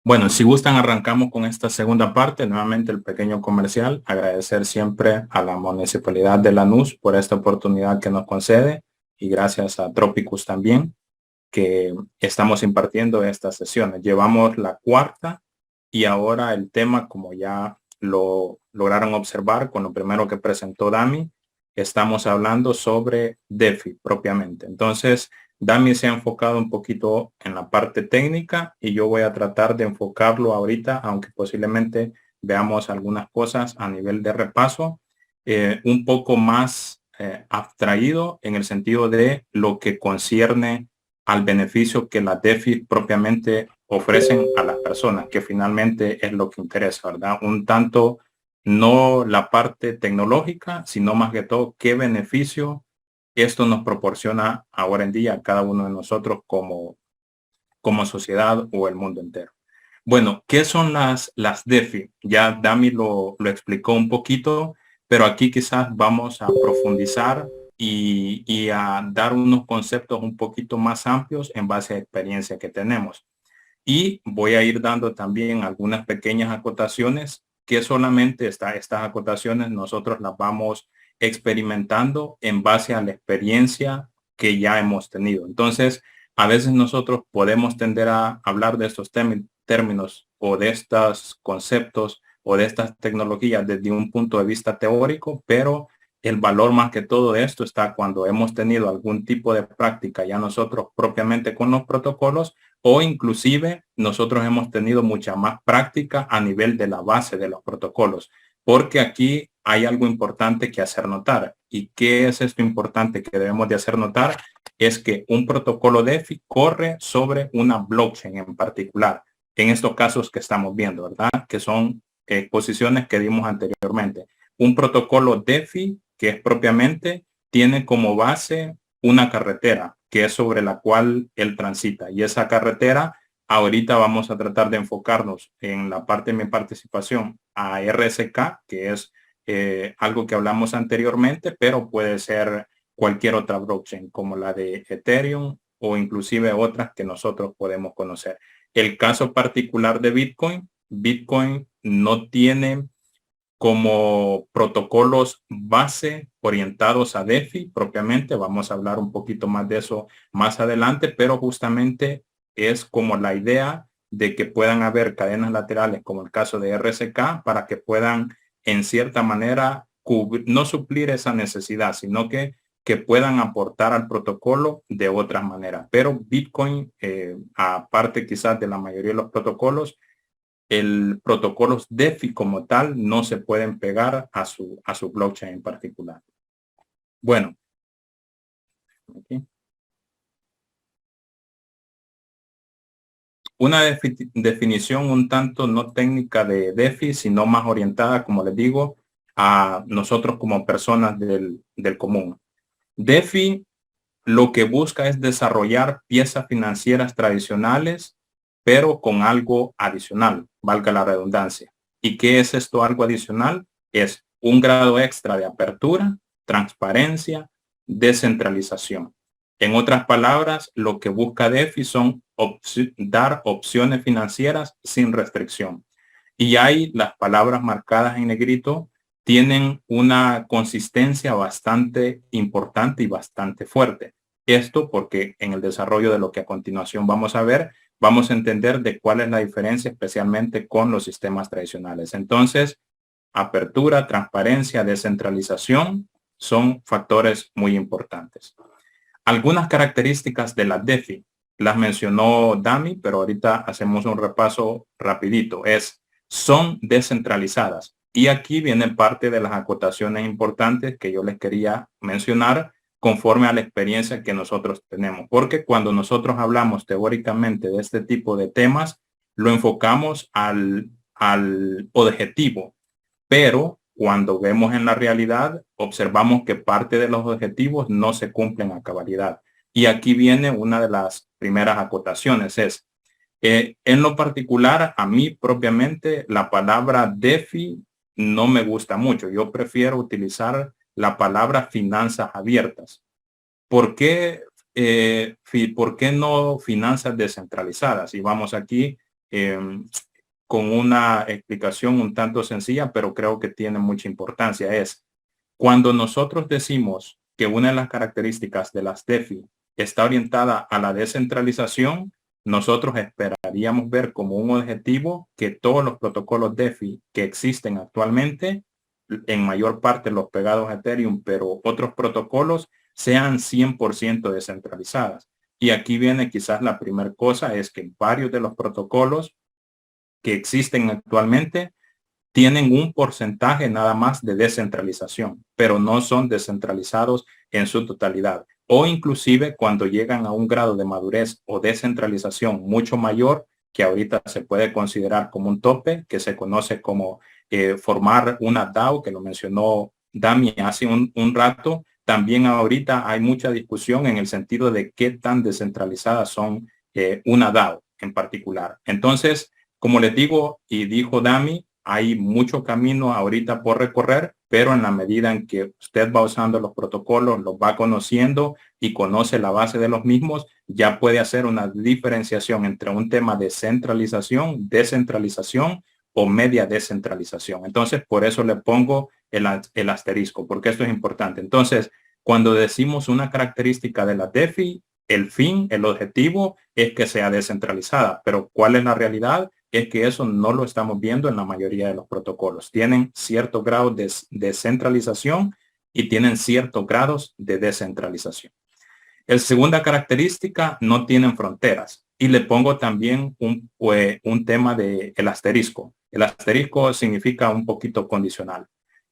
Bueno, si gustan, arrancamos con esta segunda parte. Nuevamente el pequeño comercial. Agradecer siempre a la Municipalidad de Lanús por esta oportunidad que nos concede y gracias a Tropicus también que estamos impartiendo estas sesiones. Llevamos la cuarta y ahora el tema, como ya lo lograron observar con lo primero que presentó Dami, estamos hablando sobre DeFi propiamente. Entonces, Dami se ha enfocado un poquito en la parte técnica y yo voy a tratar de enfocarlo ahorita, aunque posiblemente veamos algunas cosas a nivel de repaso, un poco más abstraído en el sentido de lo que concierne al beneficio que las DeFi propiamente ofrecen a las personas, que finalmente es lo que interesa, ¿verdad? Un tanto no la parte tecnológica, sino más que todo qué beneficio esto nos proporciona ahora en día a cada uno de nosotros como sociedad o el mundo entero. Bueno, ¿qué son las DeFi? Ya Dami lo explicó un poquito, pero aquí quizás vamos a profundizar y a dar unos conceptos un poquito más amplios en base a experiencia que tenemos. Y voy a ir dando también algunas pequeñas acotaciones que solamente estas acotaciones nosotros las vamos experimentando en base a la experiencia que ya hemos tenido. Entonces, a veces nosotros podemos tender a hablar de estos términos o de estos conceptos o de estas tecnologías desde un punto de vista teórico, pero el valor más que todo de esto está cuando hemos tenido algún tipo de práctica ya nosotros propiamente con los protocolos o inclusive nosotros hemos tenido mucha más práctica a nivel de la base de los protocolos, porque aquí hay algo importante que hacer notar. ¿Y qué es esto importante que debemos de hacer notar? Es que un protocolo DeFi corre sobre una blockchain en particular, en estos casos que estamos viendo, ¿verdad? Que son exposiciones que dimos anteriormente. Un protocolo DeFi que es propiamente, tiene como base una carretera que es sobre la cual él transita. Y esa carretera, ahorita vamos a tratar de enfocarnos en la parte de mi participación a RSK, que es algo que hablamos anteriormente, pero puede ser cualquier otra blockchain como la de Ethereum o inclusive otras que nosotros podemos conocer. El caso particular de Bitcoin, Bitcoin no tiene como protocolos base orientados a DeFi propiamente. Vamos a hablar un poquito más de eso más adelante, pero justamente es como la idea de que puedan haber cadenas laterales como el caso de RSK para que puedan en cierta manera no suplir esa necesidad, sino que puedan aportar al protocolo de otra manera. Pero Bitcoin, aparte quizás de la mayoría de los protocolos, el protocolos DeFi como tal no se pueden pegar a su blockchain en particular. Bueno, aquí. Una definición un tanto no técnica de DeFi, sino más orientada, como les digo, a nosotros como personas del común. DeFi lo que busca es desarrollar piezas financieras tradicionales, pero con algo adicional, valga la redundancia. ¿Y qué es esto algo adicional? Es un grado extra de apertura, transparencia, descentralización. En otras palabras, lo que busca DeFi son dar opciones financieras sin restricción. Y hay las palabras marcadas en negrito tienen una consistencia bastante importante y bastante fuerte. Esto porque en el desarrollo de lo que a continuación vamos a ver, vamos a entender de cuál es la diferencia especialmente con los sistemas tradicionales. Entonces, apertura, transparencia, descentralización son factores muy importantes. Algunas características de la DeFi las mencionó Dami, pero ahorita hacemos un repaso rapidito. Son descentralizadas. Y aquí viene parte de las acotaciones importantes que yo les quería mencionar conforme a la experiencia que nosotros tenemos. Porque cuando nosotros hablamos teóricamente de este tipo de temas, lo enfocamos al objetivo, pero cuando vemos en la realidad, observamos que parte de los objetivos no se cumplen a cabalidad. Y aquí viene una de las primeras acotaciones, en lo particular, a mí propiamente la palabra DeFi no me gusta mucho. Yo prefiero utilizar la palabra finanzas abiertas. ¿Por qué, por qué no finanzas descentralizadas? Y vamos aquí con una explicación un tanto sencilla, pero creo que tiene mucha importancia. Es cuando nosotros decimos que una de las características de las DeFi está orientada a la descentralización, nosotros esperaríamos ver como un objetivo que todos los protocolos DeFi que existen actualmente, en mayor parte los pegados a Ethereum, pero otros protocolos, sean 100% descentralizadas. Y aquí viene quizás la primera cosa, es que varios de los protocolos que existen actualmente tienen un porcentaje nada más de descentralización, pero no son descentralizados en su totalidad. O inclusive cuando llegan a un grado de madurez o descentralización mucho mayor, que ahorita se puede considerar como un tope, que se conoce como formar una DAO, que lo mencionó Dami hace un rato. También ahorita hay mucha discusión en el sentido de qué tan descentralizadas son una DAO en particular. Entonces, como les digo y dijo Dami, hay mucho camino ahorita por recorrer, pero en la medida en que usted va usando los protocolos, los va conociendo y conoce la base de los mismos, ya puede hacer una diferenciación entre un tema de centralización, descentralización o media descentralización. Entonces, por eso le pongo el asterisco, porque esto es importante. Entonces, cuando decimos una característica de la DeFi, el fin, el objetivo es que sea descentralizada, pero ¿cuál es la realidad? Es que eso no lo estamos viendo en la mayoría de los protocolos. Tienen cierto grado de centralización y tienen ciertos grados de descentralización. La segunda característica, no tienen fronteras. Y le pongo también un tema de el asterisco. El asterisco significa un poquito condicional.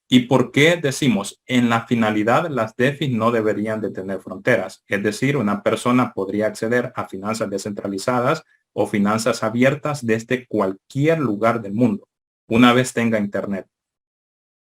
¿Y por qué decimos en la finalidad las DeFi no deberían de tener fronteras? Es decir, una persona podría acceder a finanzas descentralizadas o finanzas abiertas desde cualquier lugar del mundo, una vez tenga internet.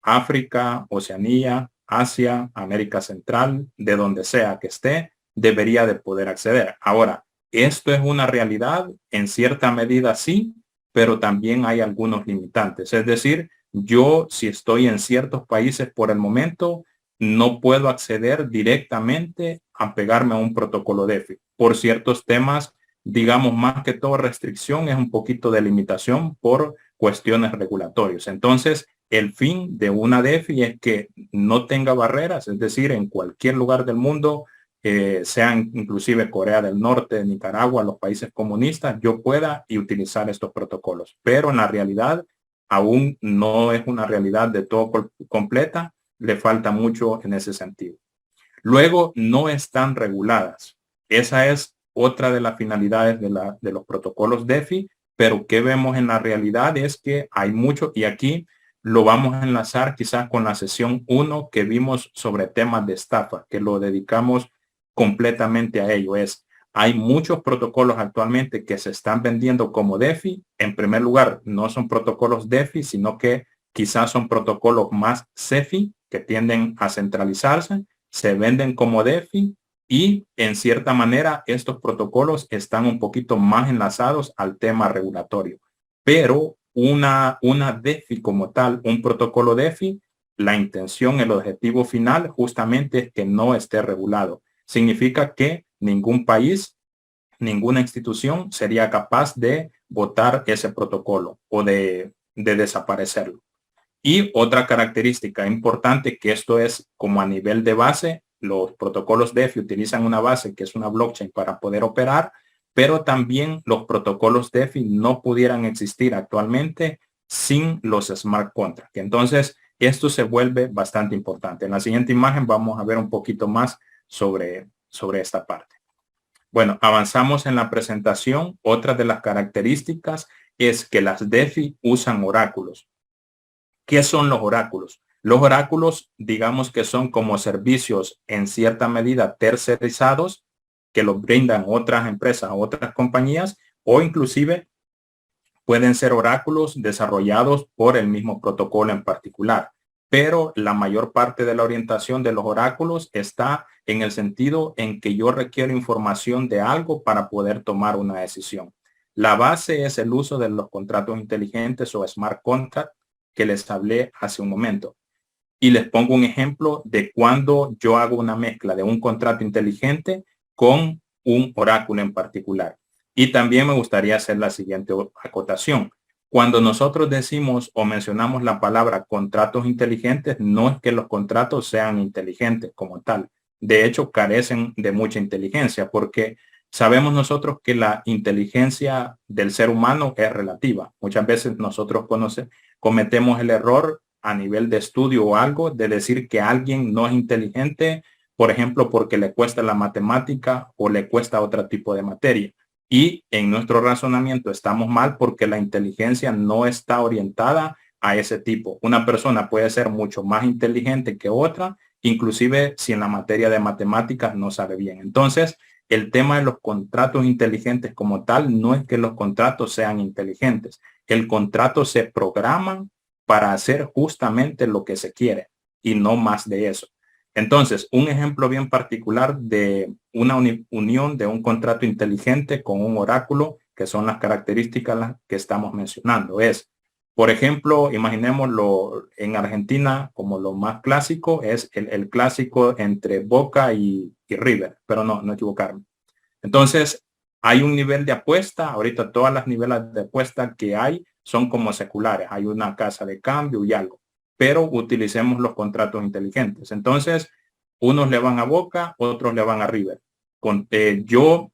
África, Oceanía, Asia, América Central, de donde sea que esté, debería de poder acceder. Ahora, esto es una realidad, en cierta medida sí, pero también hay algunos limitantes. Es decir, yo si estoy en ciertos países por el momento, no puedo acceder directamente a pegarme a un protocolo DeFi. Por ciertos temas, digamos más que todo restricción, es un poquito de limitación por cuestiones regulatorias. Entonces, el fin de una DeFi es que no tenga barreras, es decir, en cualquier lugar del mundo, sean inclusive Corea del Norte, Nicaragua, los países comunistas, yo pueda y utilizar estos protocolos. Pero en la realidad aún no es una realidad de todo completa, le falta mucho en ese sentido. Luego, no están reguladas. Esa es otra de las finalidades de los protocolos DeFi, pero que vemos en la realidad es que hay mucho, y aquí lo vamos a enlazar quizás con la sesión 1 que vimos sobre temas de estafa, que lo dedicamos completamente a ello. Hay muchos protocolos actualmente que se están vendiendo como DeFi. En primer lugar, no son protocolos DeFi, sino que quizás son protocolos más CeFi, que tienden a centralizarse, se venden como DeFi y en cierta manera estos protocolos están un poquito más enlazados al tema regulatorio. Pero una DeFi como tal, un protocolo DeFi, la intención, el objetivo final justamente es que no esté regulado. Significa que ningún país, ninguna institución sería capaz de votar ese protocolo o de desaparecerlo. Y otra característica importante, que esto es como a nivel de base, los protocolos DeFi utilizan una base que es una blockchain para poder operar, pero también los protocolos DeFi no pudieran existir actualmente sin los smart contracts. Entonces, esto se vuelve bastante importante. En la siguiente imagen vamos a ver un poquito más sobre esta parte. Bueno, avanzamos en la presentación. Otra de las características es que las DeFi usan oráculos. ¿Qué son los oráculos? Los oráculos, digamos que son como servicios en cierta medida tercerizados que los brindan otras empresas, otras compañías, o inclusive pueden ser oráculos desarrollados por el mismo protocolo en particular. Pero la mayor parte de la orientación de los oráculos está en el sentido en que yo requiero información de algo para poder tomar una decisión. La base es el uso de los contratos inteligentes o smart contract que les hablé hace un momento. Y les pongo un ejemplo de cuando yo hago una mezcla de un contrato inteligente con un oráculo en particular. Y también me gustaría hacer la siguiente acotación. Cuando nosotros decimos o mencionamos la palabra contratos inteligentes, no es que los contratos sean inteligentes como tal. De hecho, carecen de mucha inteligencia porque sabemos nosotros que la inteligencia del ser humano es relativa. Muchas veces nosotros cometemos el error a nivel de estudio o algo de decir que alguien no es inteligente, por ejemplo, porque le cuesta la matemática o le cuesta otro tipo de materia. Y en nuestro razonamiento estamos mal porque la inteligencia no está orientada a ese tipo. Una persona puede ser mucho más inteligente que otra, inclusive si en la materia de matemáticas no sabe bien. Entonces, el tema de los contratos inteligentes como tal no es que los contratos sean inteligentes. El contrato se programa para hacer justamente lo que se quiere y no más de eso. Entonces, un ejemplo bien particular de una unión de un contrato inteligente con un oráculo, que son las características que estamos mencionando, es, por ejemplo, imaginémoslo en Argentina como lo más clásico, es el clásico entre Boca y River, pero no equivocarme. Entonces, hay un nivel de apuesta. Ahorita todas las niveles de apuesta que hay son como seculares. Hay una casa de cambio y algo, pero utilicemos los contratos inteligentes. Entonces, unos le van a Boca, otros le van a River. Yo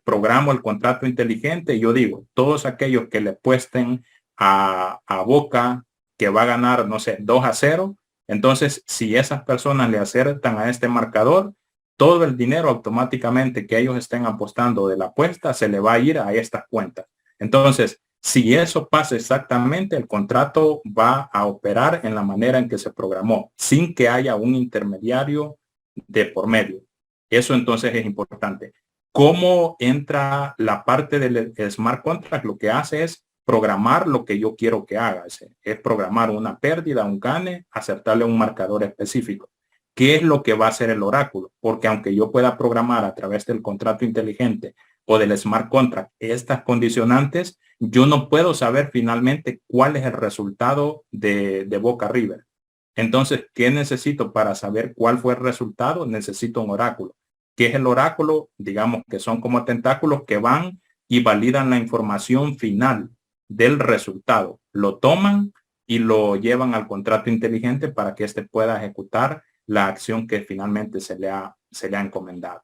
programo el contrato inteligente y yo digo, todos aquellos que le apuesten a Boca que va a ganar, no sé, 2-0. Entonces, si esas personas le acertan a este marcador, todo el dinero automáticamente que ellos estén apostando de la apuesta se le va a ir a estas cuentas. Entonces, si eso pasa exactamente, el contrato va a operar en la manera en que se programó, sin que haya un intermediario de por medio. Eso entonces es importante. ¿Cómo entra la parte del smart contract? Lo que hace es programar lo que yo quiero que haga. Es programar una pérdida, un gane, acertarle un marcador específico. ¿Qué es lo que va a hacer el oráculo? Porque aunque yo pueda programar a través del contrato inteligente o del smart contract estas condicionantes, yo no puedo saber finalmente cuál es el resultado de Boca River. Entonces, ¿qué necesito para saber cuál fue el resultado? Necesito un oráculo. ¿Qué es el oráculo? Digamos que son como tentáculos que van y validan la información final del resultado. Lo toman y lo llevan al contrato inteligente para que éste pueda ejecutar la acción que finalmente se le ha encomendado.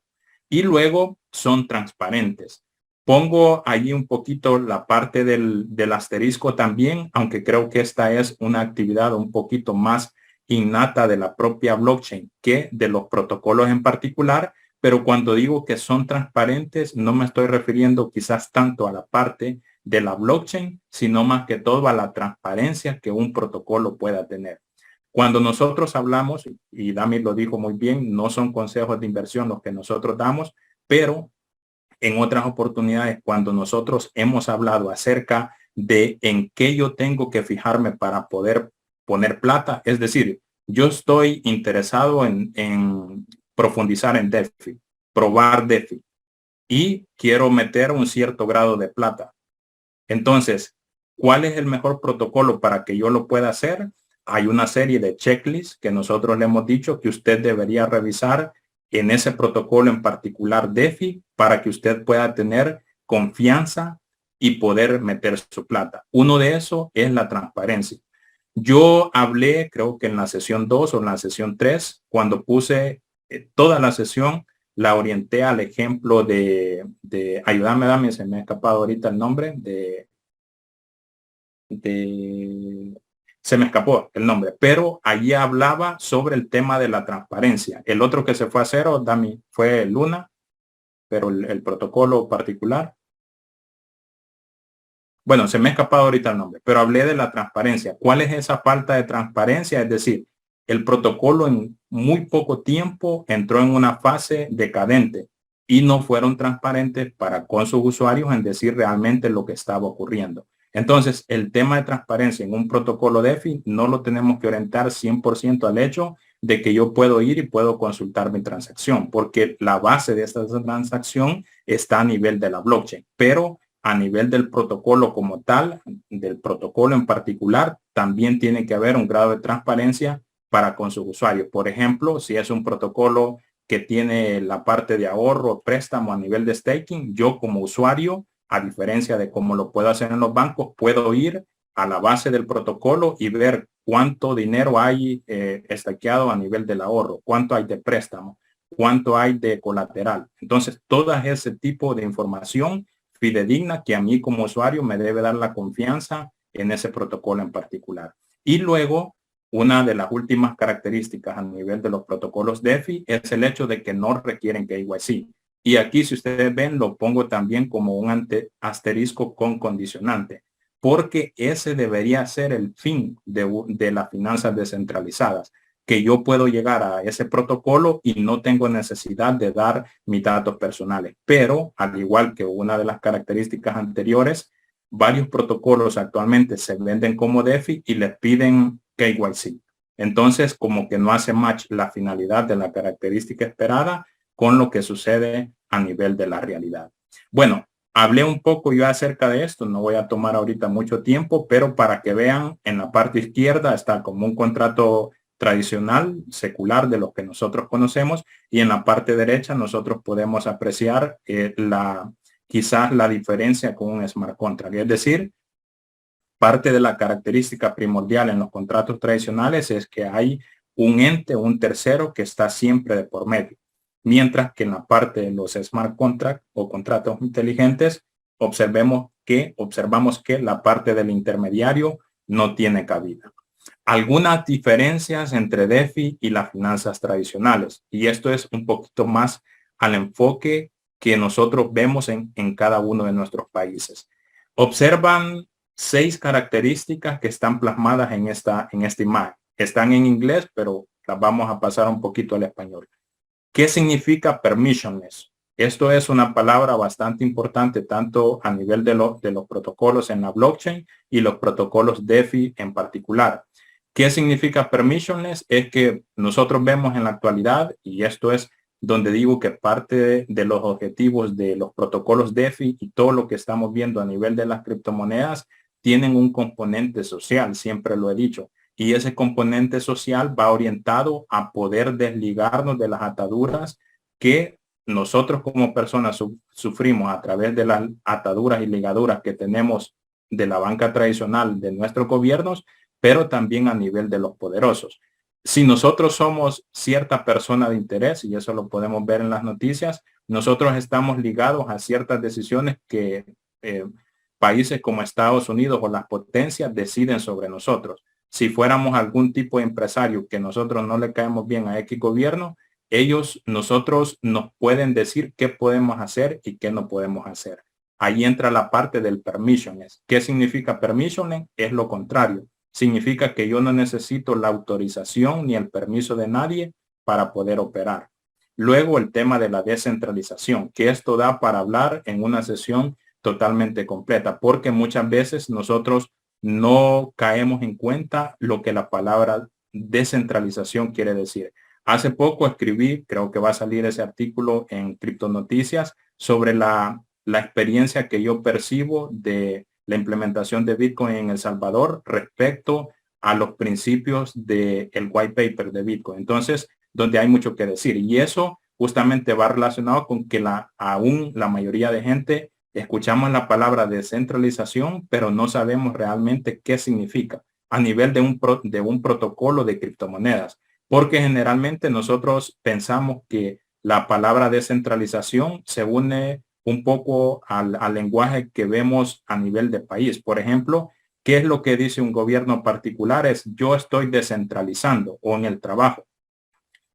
Y luego son transparentes. Pongo allí un poquito la parte del asterisco también, aunque creo que esta es una actividad un poquito más innata de la propia blockchain que de los protocolos en particular, pero cuando digo que son transparentes, no me estoy refiriendo quizás tanto a la parte de la blockchain, sino más que todo a la transparencia que un protocolo pueda tener. Cuando nosotros hablamos, y Dami lo dijo muy bien, no son consejos de inversión los que nosotros damos, pero en otras oportunidades, cuando nosotros hemos hablado acerca de en qué yo tengo que fijarme para poder poner plata, es decir, yo estoy interesado en profundizar en DeFi, probar DeFi y quiero meter un cierto grado de plata. Entonces, ¿cuál es el mejor protocolo para que yo lo pueda hacer? Hay una serie de checklists que nosotros le hemos dicho que usted debería revisar en ese protocolo en particular DeFi para que usted pueda tener confianza y poder meter su plata. Uno de esos es la transparencia. Yo hablé, creo que en la sesión 2 o en la sesión 3, cuando puse toda la sesión, la orienté al ejemplo ayúdame, Dami, se me ha escapado ahorita el nombre, se me escapó el nombre, pero allí hablaba sobre el tema de la transparencia. El otro que se fue a cero, Dami, fue Luna, pero el protocolo particular. Bueno, se me ha escapado ahorita el nombre, pero hablé de la transparencia. ¿Cuál es esa falta de transparencia? Es decir, el protocolo en muy poco tiempo entró en una fase decadente y no fueron transparentes para con sus usuarios en decir realmente lo que estaba ocurriendo. Entonces, el tema de transparencia en un protocolo DeFi no lo tenemos que orientar 100% al hecho de que yo puedo ir y puedo consultar mi transacción, porque la base de esta transacción está a nivel de la blockchain, pero a nivel del protocolo como tal, del protocolo en particular, también tiene que haber un grado de transparencia para con sus usuarios. Por ejemplo, si es un protocolo que tiene la parte de ahorro, préstamo a nivel de staking. Yo como usuario, a diferencia de cómo lo puedo hacer en los bancos, puedo ir a la base del protocolo y ver cuánto dinero hay estaqueado a nivel del ahorro, cuánto hay de préstamo, cuánto hay de colateral. Entonces, todo ese tipo de información fidedigna que a mí como usuario me debe dar la confianza en ese protocolo en particular. Y luego, una de las últimas características a nivel de los protocolos DeFi es el hecho de que no requieren KYC. Y aquí, si ustedes ven, lo pongo también como un asterisco con condicionante, porque ese debería ser el fin de las finanzas descentralizadas, que yo puedo llegar a ese protocolo y no tengo necesidad de dar mis datos personales. Pero, al igual que una de las características anteriores, varios protocolos actualmente se venden como DeFi y les piden KYC. Entonces, como que no hace match la finalidad de la característica esperada con lo que sucede a nivel de la realidad. Bueno, hablé un poco yo acerca de esto, no voy a tomar ahorita mucho tiempo, pero para que vean, en la parte izquierda está como un contrato tradicional, secular, de los que nosotros conocemos, y en la parte derecha nosotros podemos apreciar quizás la diferencia con un smart contract. Es decir, parte de la característica primordial en los contratos tradicionales es que hay un ente, un tercero que está siempre de por medio. Mientras que en la parte de los smart contracts o contratos inteligentes, observamos que la parte del intermediario no tiene cabida. Algunas diferencias entre DeFi y las finanzas tradicionales. Y esto es un poquito más al enfoque que nosotros vemos en cada uno de nuestros países. Observan 6 características que están plasmadas en esta imagen. Están en inglés, pero las vamos a pasar un poquito al español. ¿Qué significa permissionless? Esto es una palabra bastante importante tanto a nivel de los protocolos en la blockchain y los protocolos DeFi en particular. ¿Qué significa permissionless? Es que nosotros vemos en la actualidad, y esto es donde digo que parte de los objetivos de los protocolos DeFi y todo lo que estamos viendo a nivel de las criptomonedas tienen un componente social, siempre lo he dicho. Y ese componente social va orientado a poder desligarnos de las ataduras que nosotros como personas sufrimos a través de las ataduras y ligaduras que tenemos de la banca tradicional de nuestros gobiernos, pero también a nivel de los poderosos. Si nosotros somos cierta persona de interés, y eso lo podemos ver en las noticias, nosotros estamos ligados a ciertas decisiones que países como Estados Unidos o las potencias deciden sobre nosotros. Si fuéramos algún tipo de empresario que nosotros no le caemos bien a X gobierno, nosotros nos pueden decir qué podemos hacer y qué no podemos hacer. Ahí entra la parte del permissionless. ¿Qué significa permissionless? Es lo contrario. Significa que yo no necesito la autorización ni el permiso de nadie para poder operar. Luego el tema de la descentralización, que esto da para hablar en una sesión totalmente completa, porque muchas veces nosotros no caemos en cuenta lo que la palabra descentralización quiere decir. Hace poco escribí, creo que va a salir ese artículo en Criptonoticias, sobre la experiencia que yo percibo de la implementación de Bitcoin en El Salvador respecto a los principios del white paper de Bitcoin. Entonces, donde hay mucho que decir. Y eso justamente va relacionado con que aún la mayoría de gente escuchamos la palabra descentralización, pero no sabemos realmente qué significa a nivel de un protocolo de criptomonedas, porque generalmente nosotros pensamos que la palabra descentralización se une un poco al lenguaje que vemos a nivel de país. Por ejemplo, ¿qué es lo que dice un gobierno particular? Es yo estoy descentralizando, o en el trabajo.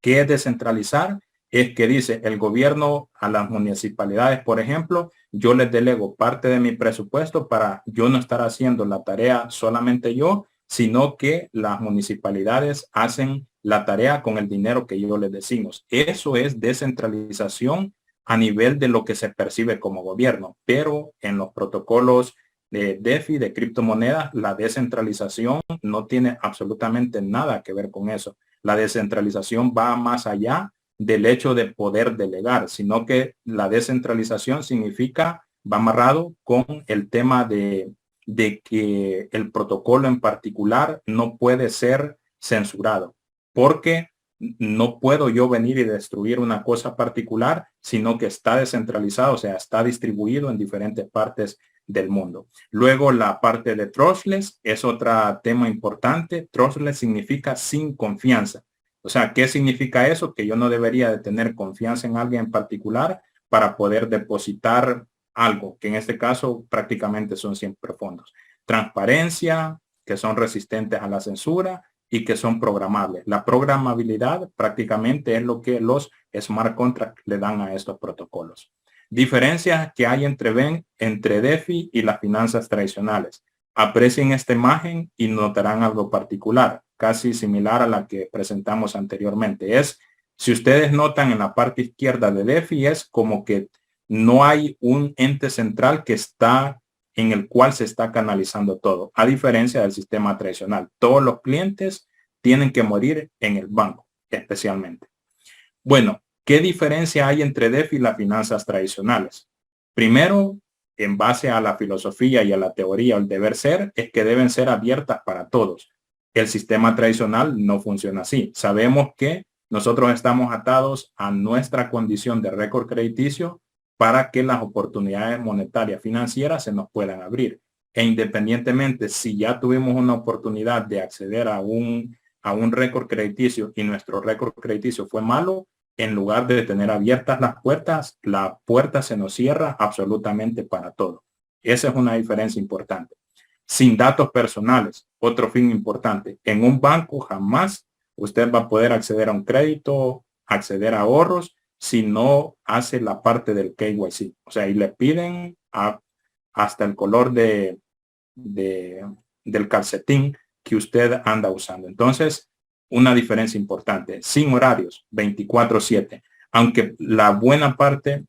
¿Qué es descentralizar? Es que dice el gobierno a las municipalidades, por ejemplo, yo les delego parte de mi presupuesto para yo no estar haciendo la tarea solamente yo, sino que las municipalidades hacen la tarea con el dinero que yo les decimos. Eso es descentralización a nivel de lo que se percibe como gobierno, pero en los protocolos de DeFi, de criptomonedas, la descentralización no tiene absolutamente nada que ver con eso. La descentralización va más allá del hecho de poder delegar, sino que la descentralización va amarrado con el tema de que el protocolo en particular no puede ser censurado, porque no puedo yo venir y destruir una cosa particular, sino que está descentralizado, o sea, está distribuido en diferentes partes del mundo. Luego la parte de trustless es otro tema importante. Trustless significa sin confianza. O sea, ¿qué significa eso? Que yo no debería de tener confianza en alguien en particular para poder depositar algo, que en este caso prácticamente son siempre fondos. Transparencia, que son resistentes a la censura y que son programables. La programabilidad prácticamente es lo que los smart contracts le dan a estos protocolos. Diferencias que hay entre DeFi y las finanzas tradicionales. Aprecien esta imagen y notarán algo particular, casi similar a la que presentamos anteriormente. Si ustedes notan en la parte izquierda de DeFi, es como que no hay un ente central que está en el cual se está canalizando todo, a diferencia del sistema tradicional. Todos los clientes tienen que morir en el banco, especialmente. Bueno, ¿qué diferencia hay entre DeFi y las finanzas tradicionales? Primero, en base a la filosofía y a la teoría, el deber ser es que deben ser abiertas para todos. El sistema tradicional no funciona así. Sabemos que nosotros estamos atados a nuestra condición de récord crediticio para que las oportunidades monetarias financieras se nos puedan abrir. E independientemente si ya tuvimos una oportunidad de acceder a un récord crediticio y nuestro récord crediticio fue malo, en lugar de tener abiertas las puertas, la puerta se nos cierra absolutamente para todo. Esa es una diferencia importante. Sin datos personales, otro fin importante. En un banco jamás usted va a poder acceder a un crédito, acceder a ahorros, si no hace la parte del KYC. O sea, y le piden hasta el color del calcetín que usted anda usando. Entonces, una diferencia importante. Sin horarios, 24/7. Aunque la buena parte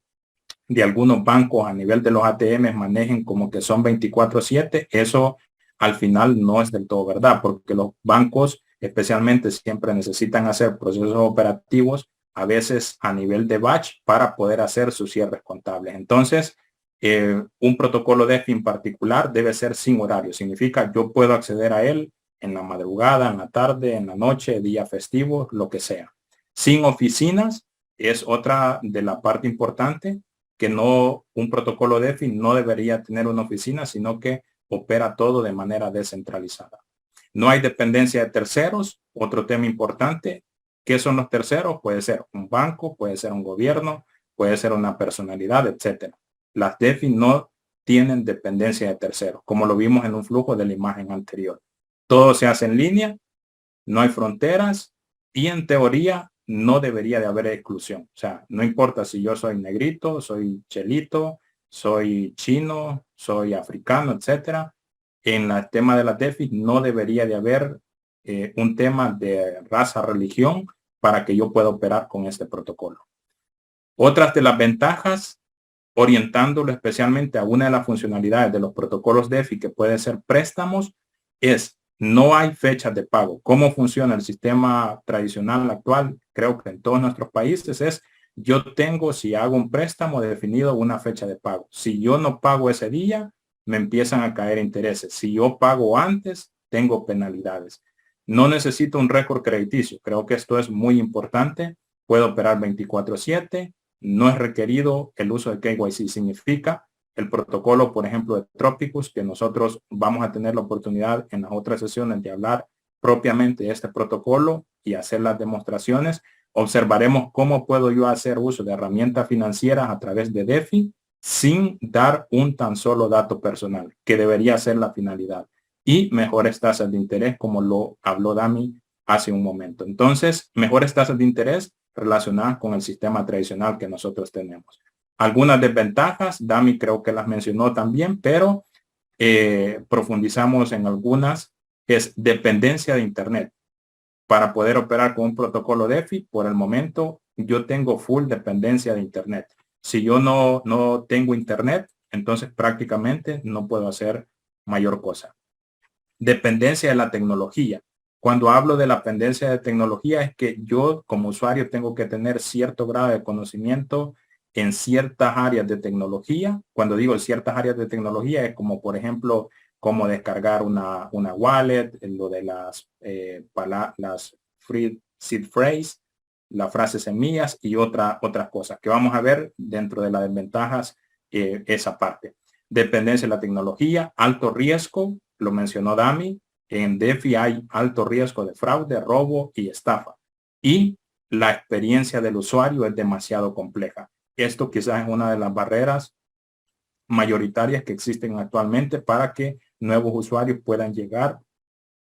de algunos bancos a nivel de los ATM manejen como que son 24/7, eso al final no es del todo verdad, porque los bancos especialmente siempre necesitan hacer procesos operativos a veces a nivel de batch para poder hacer sus cierres contables. Entonces, un protocolo DeFi en particular debe ser sin horario. Significa yo puedo acceder a él en la madrugada, en la tarde, en la noche, día festivo, lo que sea. Sin oficinas es otra de la parte importante, que no, un protocolo DeFi no debería tener una oficina, sino que opera todo de manera descentralizada. No hay dependencia de terceros. Otro tema importante. ¿Qué son los terceros? Puede ser un banco, puede ser un gobierno, puede ser una personalidad, etcétera. Las DeFi no tienen dependencia de terceros, como lo vimos en un flujo de la imagen anterior. Todo se hace en línea, no hay fronteras y en teoría no debería de haber exclusión. O sea, no importa si yo soy negrito, soy chelito, soy chino, soy africano, etcétera. En el tema de la DeFi no debería de haber un tema de raza, religión para que yo pueda operar con este protocolo. Otras de las ventajas, orientándolo especialmente a una de las funcionalidades de los protocolos DeFi, que puede ser préstamos, es no hay fechas de pago. ¿Cómo funciona el sistema tradicional actual? Creo que en todos nuestros países es, yo tengo, si hago un préstamo definido, una fecha de pago. Si yo no pago ese día, me empiezan a caer intereses. Si yo pago antes, tengo penalidades. No necesito un récord crediticio. Creo que esto es muy importante. Puedo operar 24/7. No es requerido el uso de KYC. Significa el protocolo, por ejemplo, de Tropicus, que nosotros vamos a tener la oportunidad en las otras sesiones de hablar propiamente de este protocolo y hacer las demostraciones. Observaremos cómo puedo yo hacer uso de herramientas financieras a través de DeFi sin dar un tan solo dato personal, que debería ser la finalidad, y mejores tasas de interés, como lo habló Dami hace un momento. Entonces, mejores tasas de interés relacionadas con el sistema tradicional que nosotros tenemos. Algunas desventajas, Dami creo que las mencionó también, pero profundizamos en algunas. Es dependencia de Internet. Para poder operar con un protocolo DeFi, por el momento, yo tengo full dependencia de Internet. Si yo no tengo Internet, entonces prácticamente no puedo hacer mayor cosa. Dependencia de la tecnología. Cuando hablo de la dependencia de tecnología es que yo como usuario tengo que tener cierto grado de conocimiento en ciertas áreas de tecnología. Cuando digo ciertas áreas de tecnología es como, por ejemplo, cómo descargar una wallet, lo de las free seed phrase, la frase semillas y otras cosas que vamos a ver dentro de las desventajas, esa parte. Dependencia de la tecnología, alto riesgo, lo mencionó Dami. En DeFi hay alto riesgo de fraude, robo y estafa. Y la experiencia del usuario es demasiado compleja. Esto quizás es una de las barreras mayoritarias que existen actualmente para que nuevos usuarios puedan llegar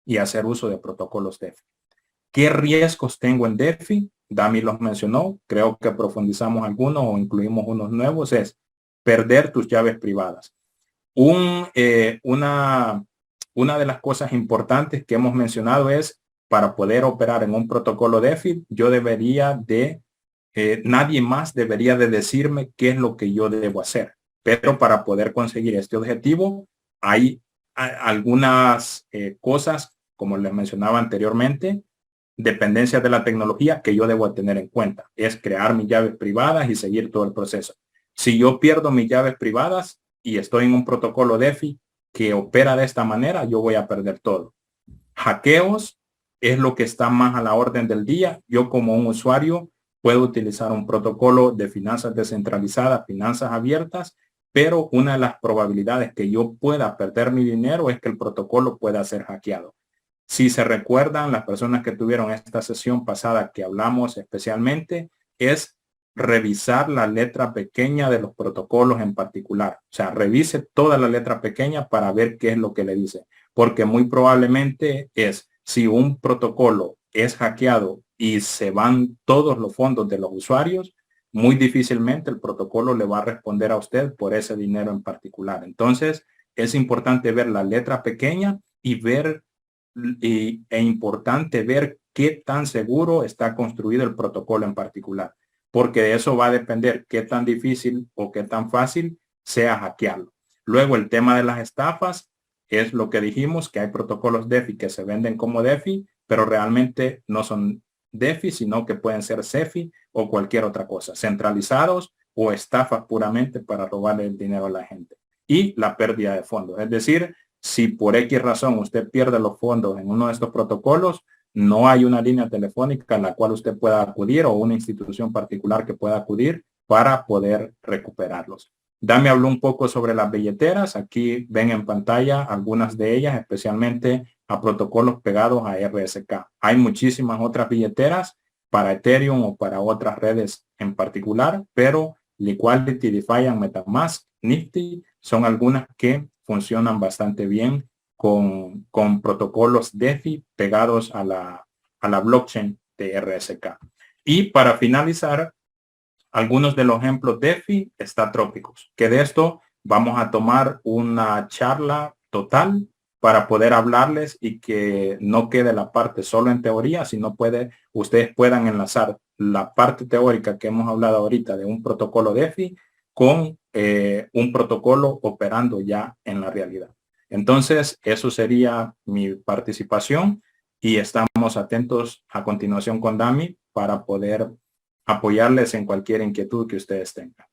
y hacer uso de protocolos DeFi. ¿Qué riesgos tengo en DeFi? Dami los mencionó, creo que profundizamos algunos o incluimos unos nuevos, es perder tus llaves privadas. Una de las cosas importantes que hemos mencionado es, para poder operar en un protocolo DeFi, yo debería de, nadie más debería de decirme qué es lo que yo debo hacer. Pero para poder conseguir este objetivo, hay algunas cosas, como les mencionaba anteriormente, dependencias de la tecnología que yo debo tener en cuenta. Es crear mis llaves privadas y seguir todo el proceso. Si yo pierdo mis llaves privadas y estoy en un protocolo DeFi que opera de esta manera, yo voy a perder todo. Hackeos es lo que está más a la orden del día. Yo como un usuario puedo utilizar un protocolo de finanzas descentralizadas, finanzas abiertas, pero una de las probabilidades que yo pueda perder mi dinero es que el protocolo pueda ser hackeado. Si se recuerdan, las personas que tuvieron esta sesión pasada que hablamos especialmente, es revisar la letra pequeña de los protocolos en particular. O sea, revise toda la letra pequeña para ver qué es lo que le dice. Porque muy probablemente es, si un protocolo es hackeado y se van todos los fondos de los usuarios, muy difícilmente el protocolo le va a responder a usted por ese dinero en particular. Entonces, es importante ver la letra pequeña y ver e importante ver qué tan seguro está construido el protocolo en particular, porque de eso va a depender qué tan difícil o qué tan fácil sea hackearlo. Luego el tema de las estafas es lo que dijimos, que hay protocolos DeFi que se venden como DeFi, pero realmente no son DeFi, sino que pueden ser CeFi o cualquier otra cosa, centralizados o estafas puramente para robarle el dinero a la gente. Y la pérdida de fondos, es decir, si por X razón usted pierde los fondos en uno de estos protocolos, no hay una línea telefónica a la cual usted pueda acudir o una institución particular que pueda acudir para poder recuperarlos. Dami habló un poco sobre las billeteras. Aquí ven en pantalla algunas de ellas, especialmente a protocolos pegados a RSK. Hay muchísimas otras billeteras para Ethereum o para otras redes en particular, pero Liquidity, Defiant, MetaMask, Nifty son algunas que funcionan bastante bien con protocolos DeFi pegados a la blockchain de RSK. Y para finalizar, algunos de los ejemplos DeFi está Trópicos, que de esto vamos a tomar una charla total para poder hablarles y que no quede la parte solo en teoría, sino ustedes puedan enlazar la parte teórica que hemos hablado ahorita de un protocolo DeFi con un protocolo operando ya en la realidad. Entonces, eso sería mi participación y estamos atentos a continuación con Dami para poder apoyarles en cualquier inquietud que ustedes tengan.